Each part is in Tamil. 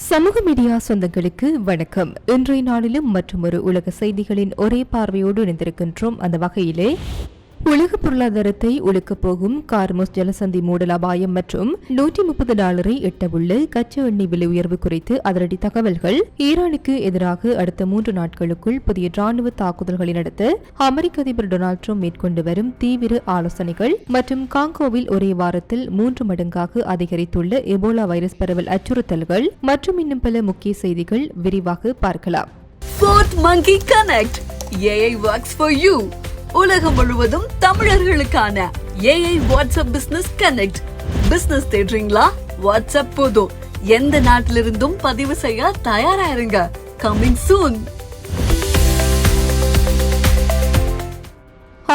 சமூக மீடியா சொந்தங்களுக்கு வணக்கம். இன்றைய நாளிலும் மற்றொரு உலக செய்திகளின் ஒரே பார்வையோடு இணைந்திருக்கின்றோம். அந்த வகையிலே உலக பொருளாதாரத்தை ஒழுக்கப் போகும் கார்மோஸ் ஜலசந்தி மூடல் அபாயம் மற்றும் $130 எட்டவுள்ள கச்சா எண்ணெய் விலை உயர்வு குறித்து அதிரடி தகவல்கள். ஈரானுக்கு எதிராக அடுத்த 3 நாட்களுக்குள் புதிய ராணுவ தாக்குதல்களை நடத்த அமெரிக்க அதிபர் டொனால்ட் ட்ரம்ப் மேற்கொண்டு வரும் தீவிர ஆலோசனைகள் மற்றும் காங்கோவில் ஒரே வாரத்தில் 3 மடங்காக அதிகரித்துள்ள எபோலா வைரஸ் பரவல் அச்சுறுத்தல்கள் மற்றும் இன்னும் பல முக்கிய செய்திகள் விரிவாக பார்க்கலாம். உலகம் முழுவதும் தமிழர்களுக்கான AI WhatsApp business connect. Business தேடுறீங்களா? வாட்ஸ்அப் போதும். எந்த நாட்டிலிருந்தும் பதிவு செய்ய தயாரா இருங்க. Coming soon.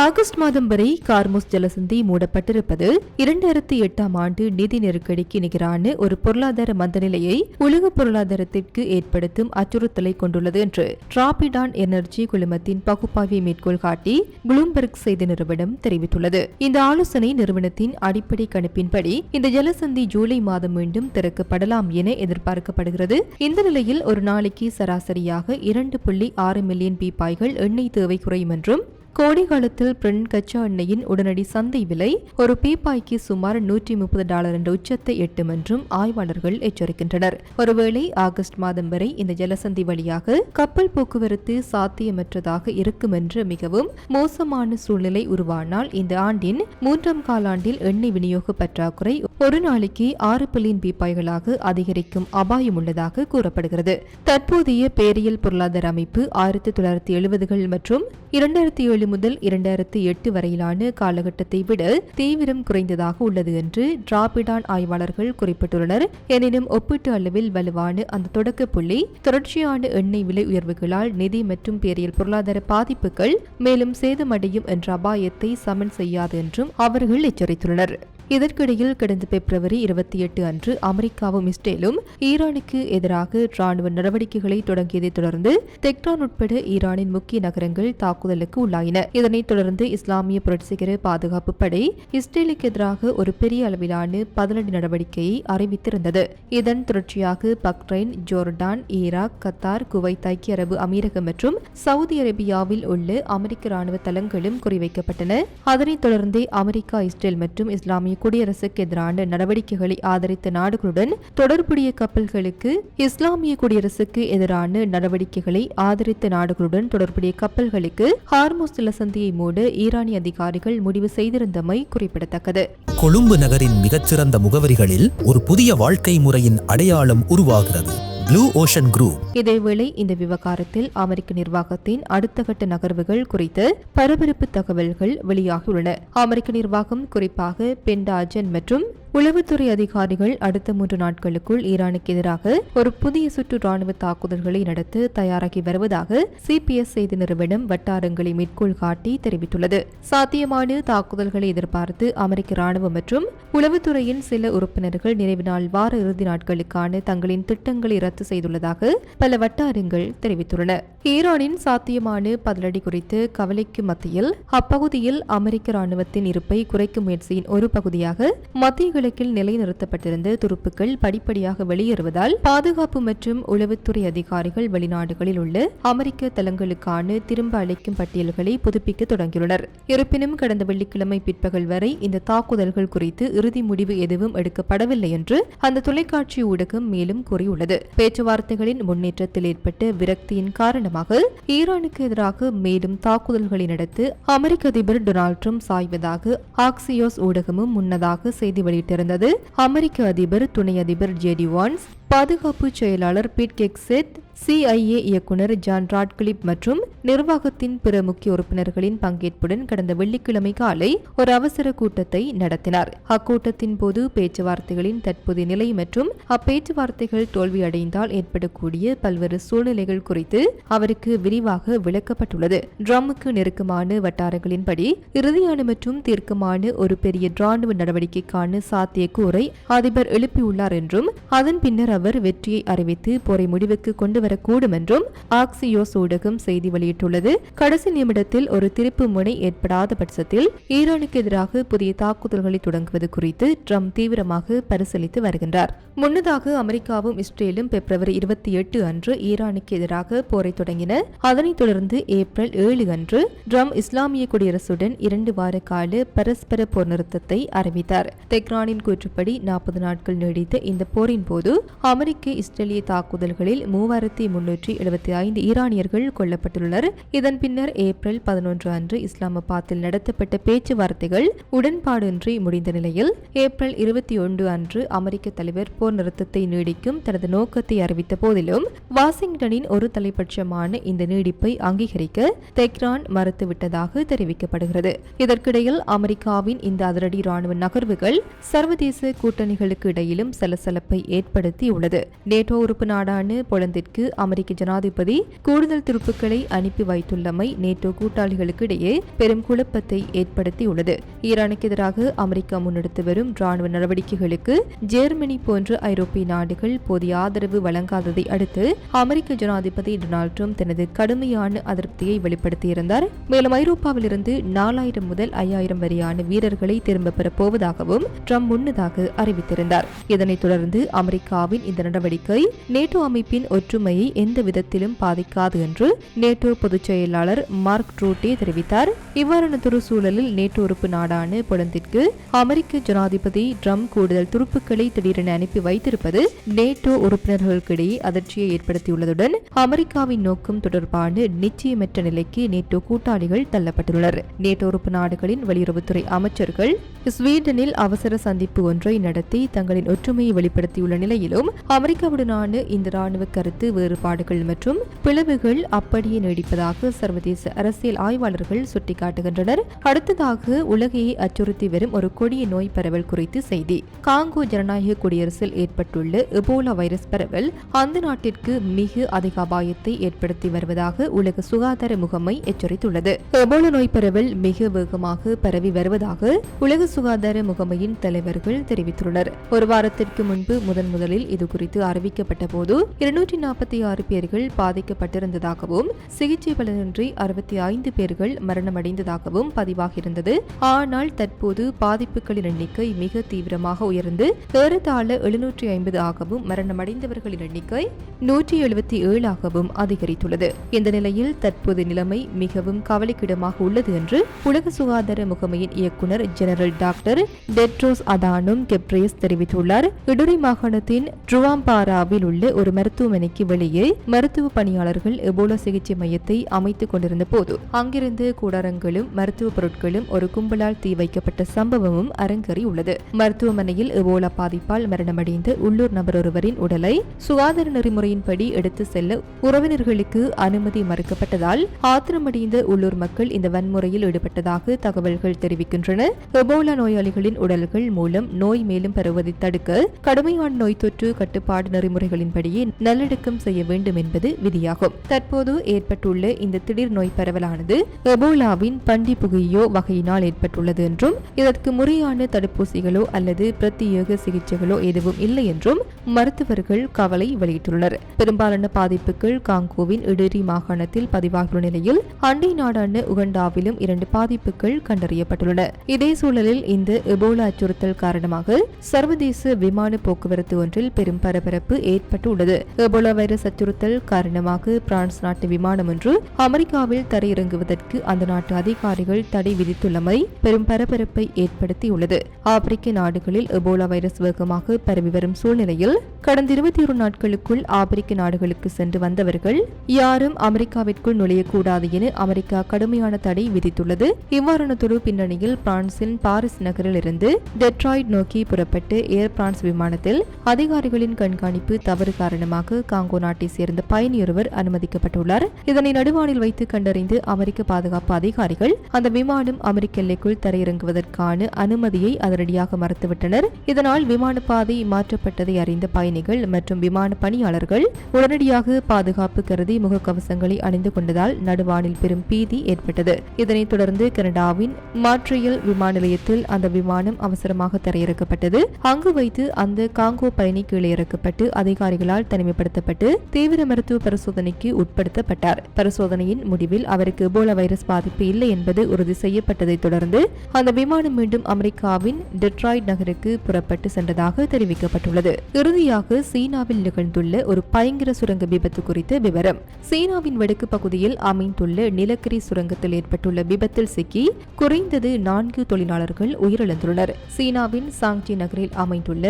ஆகஸ்ட் மாதம் வரை கார்மோஸ் ஜலசந்தி மூடப்பட்டிருப்பது 2008ஆம் ஆண்டு நிதி நெருக்கடிக்கு நிகரான ஒரு பொருளாதார மந்தநிலையை உலக பொருளாதாரத்திற்கு ஏற்படுத்தும் அச்சுறுத்தலை கொண்டுள்ளது என்று டிராபிடான் எனர்ஜி குழுமத்தின் பகுப்பாய்வை மேற்கோள் காட்டி ப்ளூம்பெர்க் செய்தி நிறுவனம் தெரிவித்துள்ளது. இந்த ஆலோசனை நிறுவனத்தின் அடிப்படை கணிப்பின்படி இந்த ஜலசந்தி ஜூலை மாதம் மீண்டும் திறக்கப்படலாம் என எதிர்பார்க்கப்படுகிறது. இந்த நிலையில் ஒரு நாளைக்கு சராசரியாக 2.6 மில்லியன் பீப்பாய்கள் எண்ணெய் தேவை குறையும் என்றும் கோடை காலத்தில் பிரெண்ட் கச்சா எண்ணெயின் உடனடி சந்தை விலை ஒரு பீப்பாய்க்கு சுமார் $130 என்ற உச்சத்தை எட்டும் என்றும் ஆய்வாளர்கள் எச்சரிக்கின்றனர். ஒருவேளை ஆகஸ்ட் மாதம் வரை இந்த ஜலசந்தி வழியாக கப்பல் போக்குவரத்து சாத்தியமற்றதாக இருக்கும் என்ற மிகவும் மோசமான சூழ்நிலை உருவானால் இந்த ஆண்டின் 3ஆம் காலாண்டில் எண்ணெய் விநியோக பற்றாக்குறை ஒரு நாளைக்கு 6 பில்லியன் பீப்பாய்களாக அதிகரிக்கும் அபாயம் உள்ளதாக கூறப்படுகிறது. தற்போதைய பேரியல் பொருளாதார அமைப்பு 1970கள் மற்றும் 2007 முதல் 2008 வரையிலான காலகட்டத்தை விட தீவிரம் குறைந்ததாக உள்ளது என்று டிராபிடான் ஆய்வாளர்கள் குறிப்பிட்டுள்ளனர். எனினும் ஒப்பீட்டு அளவில் வலுவான அந்த தொடக்க புள்ளி தொடர்ச்சியான எண்ணெய் விலை உயர்வுகளால் நிதி மற்றும் பேரியல் பொருளாதார பாதிப்புகள் மேலும் சேதமடையும் என்ற அபாயத்தை சமன் செய்யாது என்றும் அவர்கள் எச்சரித்துள்ளனர். இதற்கிடையில் கடந்த பிப்ரவரி 28 அன்று அமெரிக்காவும் இஸ்ரேலும் ஈரானுக்கு எதிராக ராணுவ நடவடிக்கைகளை தொடங்கியதை தொடர்ந்து தெஹ்ரான் உட்பட ஈரானின் முக்கிய நகரங்கள் தாக்குதலுக்கு உள்ளாயின. இதனைத் தொடர்ந்து இஸ்லாமிய புரட்சிகர பாதுகாப்பு படை இஸ்ரேலுக்கு எதிராக ஒரு பெரிய அளவிலான பதிலடி நடவடிக்கையை அறிவித்திருந்தது. இதன் தொடர்ச்சியாக Bahrain, Jordan, Iraq, Qatar, Kuwait, ஐக்கிய அரபு அமீரகம் மற்றும் சவுதி அரேபியாவில் உள்ள அமெரிக்க ராணுவ தளங்களும் குறிவைக்கப்பட்டன. அதனைத் தொடர்ந்து அமெரிக்கா, இஸ்ரேல் மற்றும் இஸ்லாமிய குடியரசுக்கு எதிரான நடவடிக்கைகளை ஆதரித்த நாடுகளுடன் தொடர்புடைய கப்பல்களுக்கு இஸ்லாமிய குடியரசுக்கு எதிரான நடவடிக்கைகளை ஆதரித்த நாடுகளுடன் தொடர்புடைய கப்பல்களுக்கு ஹார்மோஸ் ஜலசந்தியை மூட ஈரானிய அதிகாரிகள் முடிவு செய்திருந்தமை குறிப்பிடத்தக்கது. கொழும்பு நகரின் மிகச்சிறந்த முகவரிகளில் ஒரு புதிய வாழ்க்கை முறையின் அடையாளம் உருவாகிறது. Blue ocean group. இதேவேளை இந்த விவகாரத்தில் அமெரிக்க நிர்வாகத்தின் அடுத்த கட்ட நகர்வுகள் குறித்து பரபரப்பு தகவல்கள் வெளியாகியுள்ளன. அமெரிக்க நிர்வாகம் குறிப்பாக பென்டாஜன் மற்றும் உளவுத்துறை அதிகாரிகள் அடுத்த 3 நாட்களுக்குள் ஈரானுக்கு எதிராக ஒரு புதிய சுற்று ராணுவ தாக்குதல்களை நடத்த தயாராகி வருவதாக CBS செய்தி நிறுவனம் வட்டாரங்களை மேற்கோள் காட்டி தெரிவித்துள்ளது. சாத்தியமான தாக்குதல்களை எதிர்பார்த்து அமெரிக்க ராணுவம் மற்றும் உளவுத்துறையின் சில உறுப்பினர்கள் நிறைவு நாள் வார இறுதி நாட்களுக்கான தங்களின் திட்டங்களை ரத்து செய்துள்ளதாக பல வட்டாரங்கள் தெரிவித்துள்ளன. ஈரானின் சாத்தியமான பதிலடி குறித்து கவலைக்கு மத்தியில் அப்பகுதியில் அமெரிக்க ராணுவத்தின் இருப்பை குறைக்கும் முயற்சியின் ஒரு பகுதியாக மத்திய கிழக்கில் நிலைநிறுத்தப்பட்டிருந்த துருப்புக்கள் படிப்படியாக வெளியேறுவதால் பாதுகாப்பு மற்றும் உளவுத்துறை அதிகாரிகள் வெளிநாடுகளில் உள்ள அமெரிக்க தளங்களுக்கான திரும்ப அழைக்கும் பட்டியல்களை புதுப்பிக்க தொடங்கியுள்ளனர். இருப்பினும் கடந்த வெள்ளிக்கிழமை பிற்பகல் வரை இந்த தாக்குதல்கள் குறித்து இறுதி முடிவு எதுவும் எடுக்கப்படவில்லை என்று அந்த தொலைக்காட்சி ஊடகம் மேலும் கூறியுள்ளது. பேச்சுவார்த்தைகளின் முன்னேற்றத்தில் ஏற்பட்ட விரக்தியின் காரணமாக ஈரானுக்கு எதிராக மேலும் தாக்குதல்களை நடத்த அமெரிக்க அதிபர் டொனால்ட் ட்ரம்ப் சாய்வதாக ஆக்சியோஸ் ஊடகமும் முன்னதாக செய்தி வெளியிட்டிருந்தது. அமெரிக்க அதிபர், துணை அதிபர் JD வான்ஸ், பாதுகாப்பு செயலாளர் பீட் ஹெக்ஸெட், CIA இயக்குனர் ஜான் ராட்கிளிப் மற்றும் நிர்வாகத்தின் பிற முக்கிய உறுப்பினர்களின் பங்கேற்புடன் கடந்த வெள்ளிக்கிழமை காலை ஒரு அவசர கூட்டத்தை நடத்தினார். அக்கூட்டத்தின் போது பேச்சுவார்த்தைகளின் தற்போதைய நிலை மற்றும் அப்பேச்சுவார்த்தைகள் தோல்வியடைந்தால் ஏற்படக்கூடிய பல்வேறு சூழ்நிலைகள் குறித்து அவருக்கு விரிவாக விளக்கப்பட்டுள்ளது. ட்ரம்புக்கு நெருக்கமான வட்டாரங்களின்படி இறுதியான மற்றும் தீர்க்கமான ஒரு பெரிய ராணுவ நடவடிக்கைக்கான சாத்தியக்கூறை அதிபர் எழுப்பியுள்ளார் என்றும் அதன் பின்னர் அவர் வெற்றியை அறிவித்து போரை முடிவுக்கு கொண்டு வரக்கூடும் என்றும் ஆக்சியோஸ் ஊடகம் செய்தி வெளியிட்டுள்ளது. கடைசி நிமிடத்தில் ஒரு திருப்பு முனை ஏற்படாத பட்சத்தில் ஈரானுக்கு எதிராக புதிய தாக்குதல்களை தொடங்குவது குறித்து ட்ரம்ப் தீவிரமாக பரிசீலித்து வருகின்றார். முன்னதாக அமெரிக்காவும் இஸ்ரேலும் பிப்ரவரி 28 அன்று ஈரானுக்கு எதிராக போரை தொடங்கின. அதனைத் தொடர்ந்து ஏப்ரல் 7 அன்று ட்ரம்ப் இஸ்லாமிய குடியரசுடன் 2 வார கால பரஸ்பர போர் நிறுத்தத்தை அறிவித்தார். தெஹ்ரானின் கூற்றுப்படி 40 நாட்கள் நீடித்த இந்த போரின் போது அமெரிக்க இஸ்ரேலிய தாக்குதல்களில் 3375 ஈரானியர்கள் கொல்லப்பட்டுள்ளனர். இதன் பின்னர் ஏப்ரல் 11 அன்று இஸ்லாமாபாத்தில் நடத்தப்பட்ட பேச்சுவார்த்தைகள் உடன்பாடின்றி முடிந்த நிலையில் ஏப்ரல் 21 அன்று அமெரிக்க தலைவர் போர் நிறுத்தத்தை நீடிக்கும் தனது நோக்கத்தை அறிவித்த போதிலும் வாஷிங்டனின் ஒரு தலைப்பட்சமான இந்த நீடிப்பை அங்கீகரிக்க தெஹ்ரான் மறுத்துவிட்டதாக தெரிவிக்கப்படுகிறது. இதற்கிடையில் அமெரிக்காவின் இந்த அதிரடி ராணுவ நகர்வுகள் சர்வதேச கூட்டணிகளுக்கு இடையிலும் சலசலப்பை ஏற்படுத்தியுள்ளது. நேட்டோ உறுப்பு நாடான போலந்திற்கு அமெரிக்க ஜனாதிபதி கூடுதல் துருப்புக்களை அனுப்பி வைத்துள்ளமை நேட்டோ கூட்டாளிகளுக்கு இடையே பெரும் குழப்பத்தை ஏற்படுத்தியுள்ளது. ஈரானுக்கு எதிராக அமெரிக்கா முன்னெடுத்து வரும் ராணுவ நடவடிக்கைகளுக்கு ஜெர்மனி போன்ற ஐரோப்பிய நாடுகள் போதிய ஆதரவு வழங்காததை அடுத்து அமெரிக்க ஜனாதிபதி டொனால்ட் ட்ரம்ப் தனது கடுமையான அதிருப்தியை வெளிப்படுத்தியிருந்தார். மேலும் ஐரோப்பாவிலிருந்து 4000 முதல் 5000 வரையான வீரர்களை திரும்ப பெறப் போவதாகவும் ட்ரம்ப் முன்னதாக அறிவித்திருந்தார். இதனைத் தொடர்ந்து அமெரிக்காவின் இந்த நடவடிக்கை நேட்டோ அமைப்பின் ஒற்றுமையை எந்த விதத்திலும் பாதிக்காது என்று நேட்டோ பொதுச் செயலாளர் மார்க் ரூட்டே தெரிவித்தார். இவ்வாறானதொரு சூழலில் நேட்டோ உறுப்பு நாடான போலந்திற்கு அமெரிக்க ஜனாதிபதி ட்ரம்ப் கூடுதல் துருப்புக்களை திடீரென அனுப்பி வைத்திருப்பது நேட்டோ உறுப்பினர்களுக்கிடையே அதிர்ச்சியை ஏற்படுத்தியுள்ளதுடன் அமெரிக்காவின் நோக்கம் தொடர்பான நிச்சயமற்ற நிலைக்கு நேட்டோ கூட்டாளிகள் தள்ளப்பட்டுள்ளனர். நேட்டோ உறுப்பு நாடுகளின் வெளியுறவுத்துறை அமைச்சர்கள் ஸ்வீடனில் அவசர சந்திப்பு ஒன்றை நடத்தி தங்களின் ஒற்றுமையை வெளிப்படுத்தியுள்ள நிலையிலும் அமெரிக்காவுடனான இந்த ராணுவ கருத்து வேறுபாடுகள் மற்றும் பிளவுகள் அப்படியே நீடிப்பதாக சர்வதேச அரசியல் ஆய்வாளர்கள் சுட்டிக்காட்டுகின்றனர். அடுத்ததாக உலகையை அச்சுறுத்தி வரும் ஒரு கொடிய நோய் பரவல் குறித்து செய்தி. காங்கோ ஜனநாயக குடியரசில் ஏற்பட்டுள்ள எபோலா வைரஸ் பரவல் அந்த நாட்டிற்கு மிக அதிக அபாயத்தை ஏற்படுத்தி வருவதாக உலக சுகாதார முகமை எச்சரித்துள்ளது. எபோலா நோய் பரவல் மிக வேகமாக பரவி வருவதாக உலக சுகாதார முகமையின் தலைவர்கள் தெரிவித்துள்ளனர். ஒரு வாரத்திற்கு முன்பு முதலில் இதுகுறித்து அறிவிக்கப்பட்ட போது 246 பேர்கள் பாதிக்கப்பட்டிருந்ததாகவும் சிகிச்சை பலனின்றி 65 பேர்கள் மரணமடைந்ததாகவும் பதிவாகியிருந்தது. ஆனால் தற்போது பாதிப்புகளின் எண்ணிக்கை மிக தீவிரமாக உயர்ந்து ஏறத்தாழ 750 ஆகவும் மரணமடைந்தவர்களின் எண்ணிக்கை 177 ஆகவும் அதிகரித்துள்ளது. இந்த நிலையில் தற்போது நிலைமை மிகவும் கவலைக்கிடமாக உள்ளது என்று உலக சுகாதார முகமையின் இயக்குநர் ஜெனரல் டாக்டர் டெட்ரோஸ் அதானோம் கெப்ரேஸ் தெரிவித்துள்ளார். இடரி மாகாணத்தின் ட்ருவாம்பாராவில் உள்ள ஒரு மருத்துவமனைக்கு வெளியே மருத்துவ பணியாளர்கள் எபோலா சிகிச்சை மையத்தை அமைத்துக் கொண்டிருந்த போது அங்கிருந்து கூடாரங்களும் மருத்துவ பொருட்களும் ஒரு கும்பலால் தீ வைக்கப்பட்ட சம்பவமும் அரங்கேறியுள்ளது. மருத்துவமனையில் எபோலா பாதிப்பால் மரணமடைந்த உள்ளூர் நபர் ஒருவரின் உடலை சுகாதார நெறிமுறையின்படி எடுத்து செல்ல உறவினர்களுக்கு அனுமதி மறுக்கப்பட்டதால் ஆத்திரமடைந்த உள்ளூர் மக்கள் இந்த வன்முறையில் ஈடுபட்டதாக தகவல்கள் தெரிவிக்கின்றன. எபோலா நோயாளிகளின் உடல்கள் மூலம் நோய் மேலும் பரவுவதை தடுக்க கடுமையான நோய் தொற்று கட்டுப்பாடு நெறிமுறைகளின்படியே நல்லடக்கம் செய்ய வேண்டும் என்பது விதியாகும். தற்போது ஏற்பட்டுள்ள இந்த திடீர் நோய் பரவலானது எபோலாவின் பண்டி புகையோ வகையினால் ஏற்பட்டுள்ளது என்றும் இதற்கு முறையான தடுப்பூசிகளோ அல்லது பிரத்யேக சிகிச்சைகளோ எதுவும் இல்லை என்றும் மருத்துவர்கள் கவலை வெளியிட்டுள்ளனர். பெரும்பாலான பாதிப்புகள் காங்கோவின் இடரி மாகாணத்தில் பதிவாகியுள்ள நிலையில் அண்டை நாடான உகண்டாவிலும் 2 பாதிப்புகள் கண்டறியப்பட்டுள்ளன. இதே சூழலில் இந்த எபோலா அச்சுறுத்தல் காரணமாக சர்வதேச விமான போக்குவரத்து ஒன்றில் பெரும் பரபரப்பு ஏற்பட்டுள்ளது. எபோலா வைரஸ் அச்சுறுத்தல் காரணமாக பிரான்ஸ் நாட்டு விமானம் ஒன்று அமெரிக்காவில் தரையிறங்குவதற்கு அந்த நாட்டு அதிகாரிகள் தடை விதித்துள்ளமை பெரும் பரபரப்பை ஏற்படுத்தியுள்ளது. ஆப்பிரிக்க நாடுகளில் எபோலா வைரஸ் வேகமாக பரவி வரும் சூழ்நிலையில் கடந்த 21 நாட்களுக்குள் ஆப்பிரிக்க நாடுகளுக்கு சென்று வந்தவர்கள் யாரும் அமெரிக்காவிற்குள் நுழையக்கூடாது என அமெரிக்கா கடுமையான தடை விதித்துள்ளது. இவ்வாறானதொரு பின்னணியில் பிரான்சின் பாரிஸ் நகரில் இருந்து டெட்ராய்ட் நோக்கி புறப்பட்டு ஏர் பிரான்ஸ் விமானத்தில் அதிகாரிகளின் கண்காணிப்பு தவறு காரணமாக காங்கோ நாட்டை சேர்ந்த பயணியொருவர் அனுமதிக்கப்பட்டுள்ளார். இதனை நடுவானில் வைத்து கண்டறிந்து அமெரிக்க பாதுகாப்பு அதிகாரிகள் அந்த விமானம் அமெரிக்க எல்லைக்குள் தரையிறங்குவதற்கான அனுமதியை அதிரடியாக மறுத்துவிட்டனர். இதனால் விமான பாதை மாற்றப்பட்டதை அறிந்த பயணிகள் மற்றும் விமான பணியாளர்கள் உடனடியாக பாதுகாப்பு கருதி முகக்கவசங்களை அணிந்து கொண்டதால் நடுவானில் பெரும் பீதி ஏற்பட்டது. இதனைத் தொடர்ந்து கனடாவின் மாட்ரியல் விமான நிலையத்தில் அந்த விமானம் அவசரமாக தரையிறக்கப்பட்டது. அங்கு வைத்து அந்த காங்கோ பயணி கீழே இறக்கப்பட்டு அதிகாரிகளால் தனிமைப்படுத்தப்பட்டு தீவிர மருத்துவ பரிசோதனைக்கு உட்படுத்தப்பட்டார். பரிசோதனையின் முடிவில் அவருக்கு எபோலா வைரஸ் பாதிப்பு இல்லை என்பது உறுதி செய்யப்பட்டதை தொடர்ந்து அந்த விமானம் மீண்டும் அமெரிக்காவின் டெட்ராய்ட் நகருக்கு புறப்பட்டு சென்றதாக தெரிவிக்கப்பட்டுள்ளது. இறுதியாக சீனாவில் நிகழ்ந்துள்ள ஒரு பயங்கர சுரங்க விபத்து குறித்த விவரம். சீனாவின் வடக்கு பகுதியில் அமைந்துள்ள நிலக்கரி சுரங்கத்தில் ஏற்பட்டுள்ள விபத்தில் சிக்கி குறைந்தது 4 தொழிலாளர்கள் உயிரிழந்துள்ளனர். சீனாவின் சாங்ஜி நகரில் அமைந்துள்ள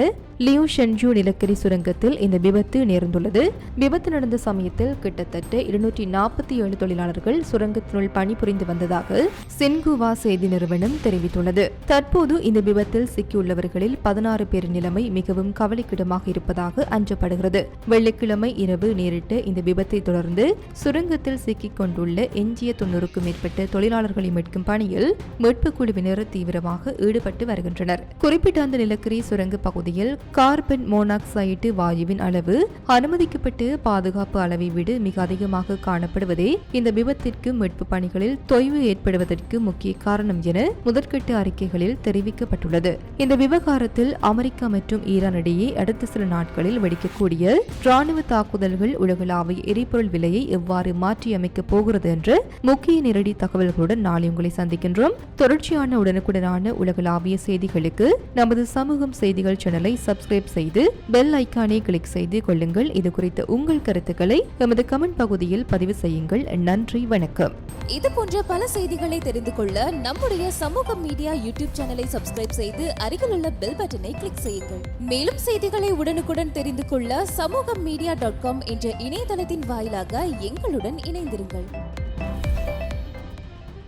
லியூ ஷென்ஜூ நிலக்கரி சுரங்கத்தில் இந்த விபத்து நேர்ந்துள்ளது. விபத்து நடந்த சமயத்தில் கிட்டத்தட்ட 247 தொழிலாளர்கள் சுரங்கத்தினுள் பணிபுரிந்து வந்ததாக சின்குவா செய்தி நிறுவனம் தெரிவித்துள்ளது. தற்போது இந்த விபத்தில் சிக்கியுள்ளவர்களில் 16 பேர் நிலைமை மிகவும் கவலைக்கிடமாக இருப்பதாக அஞ்சப்படுகிறது. வெள்ளிக்கிழமை இரவு நேரிட்ட இந்த விபத்தை தொடர்ந்து சுரங்கத்தில் சிக்கிக் கொண்டுள்ள எஞ்சிய 90க்கும் மேற்பட்ட தொழிலாளர்களை மீட்கும் பணியில் மீட்புக் குழுவினர் தீவிரமாக ஈடுபட்டு வருகின்றனர். குறிப்பிட்ட அந்த நிலக்கரி சுரங்க பகுதியில் கார்பன் மோனாக்சைடு வாயுவின் அளவு அனுமதிக்கப்பட்டு பாதுகாப்பு அளவை விட மிக அதிகமாக காணப்படுவதே இந்த விபத்திற்கு மீட்பு பணிகளில் தொய்வு ஏற்படுவதற்கு முக்கிய காரணம் என முதற்கட்ட அறிக்கைகளில் தெரிவிக்கப்பட்டுள்ளது. இந்த விவகாரத்தில் அமெரிக்கா மற்றும் ஈரான் இடையே அடுத்த சில நாட்களில் வெடிக்கக்கூடிய ராணுவ தாக்குதல்கள் உலகளாவிய எரிபொருள் விலையை எவ்வாறு மாற்றியமைக்கப் போகிறது என்ற முக்கிய நேரடி தகவல்களுடன் நாளை உங்களை சந்திக்கின்றோம். தொடர்ச்சியான உடனுக்குடனான உலகளாவிய செய்திகளுக்கு நமது சமூகம் செய்திகள் சேனலை சப்ஸ்கிரைப் செய்து பெல் ஐக்கானை கிளிக் செய்து கொள்ளுங்கள். இது குறித்த உங்கள் கருத்துக்களை எமது கமெண்ட் பகுதியில் பதிவு செய்யுங்கள். நன்றி, வணக்கம். இது போன்ற பல செய்திகளை தெரிந்து கொள்ள நம்முடைய சமூகம் மீடியா யூடியூப் சேனலை சப்ஸ்கிரைப் செய்து அருகில் உள்ள பெல் பட்டனை கிளிக் செய்யுங்கள். மேலும் செய்திகளை உடனுக்குடன் தெரிந்து கொள்ள சமூகம் மீடியா.com என்ற இணையதளத்தின் வாயிலாக எங்களுடன் இணைந்திருங்கள்.